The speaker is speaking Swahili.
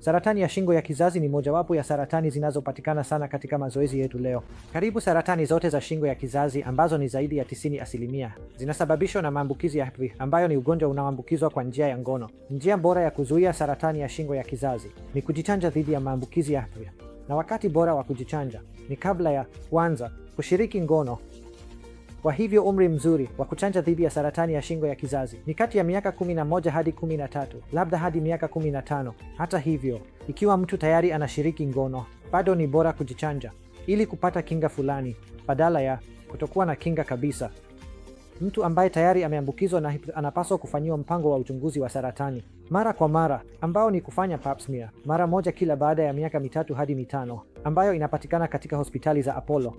Saratani ya shingo ya kizazi ni mojawapo ya saratani zinazopatikana sana katika mazoezi yetu leo. Karibu saratani zote za shingo ya kizazi, ambazo ni zaidi ya 90%, zinasababishwa na maambukizi ya HPV, ambayo ni ugonjwa unaoambukizwa kwa njia ya ngono. Njia bora ya kuzuia saratani ya shingo ya kizazi ni kujichanja dhidi ya maambukizi ya HPV. Na wakati bora wa kujichanja ni kabla ya kuanza kushiriki ngono. Kwa hivyo umri mzuri wa kuchanja dhidi ya saratani ya shingo ya kizazi ni kati ya miaka 11 hadi 13, labda hadi miaka 15. Hata hivyo, ikiwa mtu tayari anashiriki ngono, bado ni bora kujichanja ili kupata kinga fulani badala ya kutokuwa na kinga kabisa. Mtu ambaye tayari ameambukizwa na HPV anapaswa kufanyiwa mpango wa uchunguzi wa saratani mara kwa mara, ambao ni kufanya pap smear mara moja kila baada ya miaka 3 hadi 5, ambayo inapatikana katika hospitali za Apollo.